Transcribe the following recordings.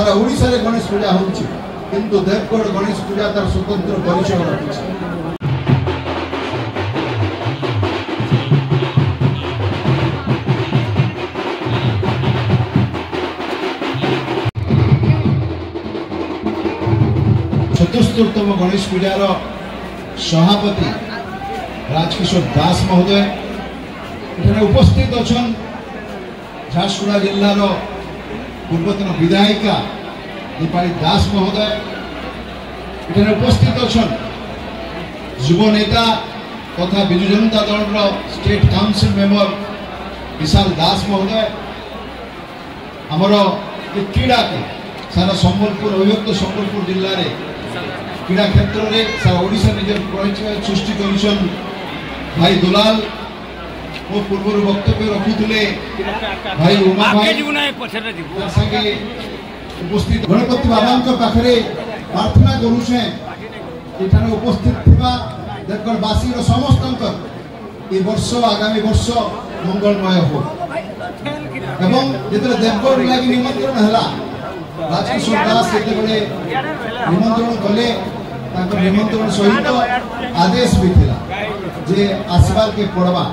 सारा ओडिशा रे गणेश पूजा होउछि किंतु देवगढ़ गणेश पूजा तार स्वतंत्र परिचय रखिछि। चतुस्तम गणेश पूजार सभापति राजकिशोर दास महोदय एठाने उपस्थित अछन झारसुगुड़ा जिल्लार पूर्वतन विधायिका दीपाली दास महोदय एठाने उपस्थित अछन युव नेता तथा Biju Janata Dal state council member विशाल दास महोदय आमर क्रीड़ा के सारा संबलपुर अभिव्यक्त संबलपुर जिले में क्रीड़ा क्षेत्र में सारा ओडिशा निजर परिचय सृष्टि कर भाई दुलाल वो पूर्व वक्तव्य रखुले भाई उमा भाई संगे उपस्थित गणपति बाबा पाखे प्रार्थना करुचे एठाने उपस्थित थिबा देवगढ़वासी समस्त ए वर्ष आगामी वर्ष मंगलमय हो एवं जिते देवगढ़ लगी निमंत्रण है राजकिशोर दास जिते निमंत्रण कले निमंत्रण सहित आदेश भी थिला जे आसबार के पड़वा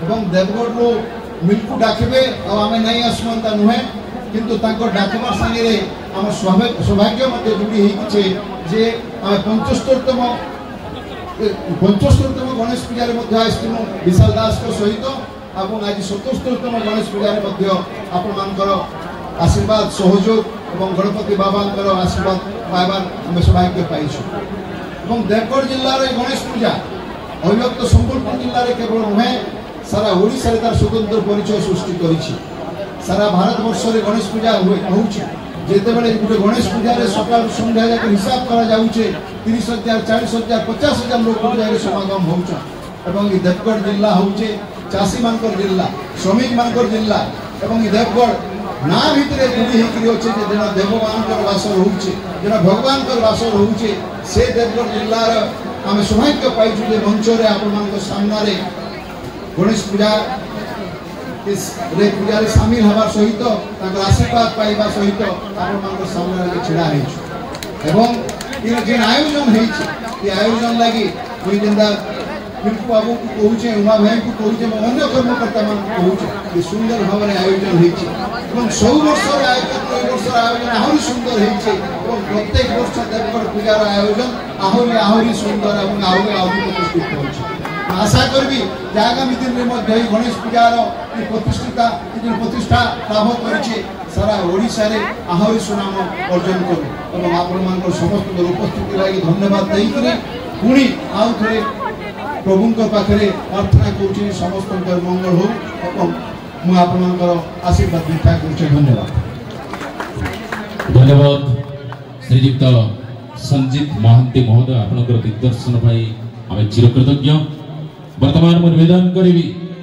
एवं देवगढ़ रो मिलकु डाकबे और आमे नहीं आसमंता नुहे किंतु ताको डाकबार संगे आम सौभाग्य मते जुड़ी हिचे जे आमे 75तम गणेश पूजा रे मध्ये आइस्थिनु विशाल दास को सहित एवं आज 77तम गणेश पूजा रे मध्ये आपण मानकर आशीर्वाद सहयोग एवं गणपति बाबांकर आशीर्वाद पाइबार आम सौभाग्य पाइछु एवं देवगढ़ जिल्लार गणेश पूजा अभिव्यक्त संबलपुर जिले में केवल नुहे सारा ओडिशा रे तार स्वतंत्र परिचय सृष्टि करिछि। सारा भारत वर्ष रे गणेश पूजा होउछि जेते बेले गुटे गणेश पूजा रे सकाळ संध्या जाक हिसाब करा जाउछे 30,000 40,000 50,000 लोक पूजा रे समागम होउछ एवं ई देवगढ़ जिल्ला होउछे चासी मानकर जिल्ला श्रमिक मानकर जिल्ला एवं ई देवगढ़ ना भितरे जुड़ी हेकि अछि जे जेना देवमानकर वास होउछे जेना भगवानकर वास होउछे से देवगढ़ जिल्लार आम सौभाग्य पाइछु जे मंच रे आपण मानक सामना रे गणेश पूजा पूजा रे शामिल हबार सहित ताकर आशीर्वाद पाइबा सहित आपण मानक सामना रे छिड़ा हेछु एवं इन जे आयोजन हेछि ए आयोजन लागि कोई जिंदा पिंटू बाबू को कहूचे उमा भाई को कहूचे अन्य कर्मकर्ता मान कहूचे ये सुंदर भाव में आयोजन हेछि एवं 100 वर्ष आयोजन 2 वर्ष आयोजन आहुरी सुंदर हेछि एवं प्रत्येक वर्ष देवगढ़ पूजार आयोजन आहुरी सुंदर एवं आहुरी प्रतिष्ठित होछि। आशा करबी जे आगामी दिन में मध्य गणेश पूजार प्रतिष्ठा प्राप्त करिछि सारा ओडिशा रे आहुरी सुनाम अर्जन करू एवं आपण मान समस्त उपस्थिति लागि धन्यवाद देइकरी पुणी आउ थरे प्रभु पाखे प्रार्थना करुचे समस्त मंगल हो और मुझे आप आशीर्वाद भिक्षा करुचे। धन्यवाद धन्यवाद श्रीयुक्त संजीत महांती महोदय आपनकर दिग्दर्शन भाई आम चिरकृतज्ञ। वर्तमान निवेदन करी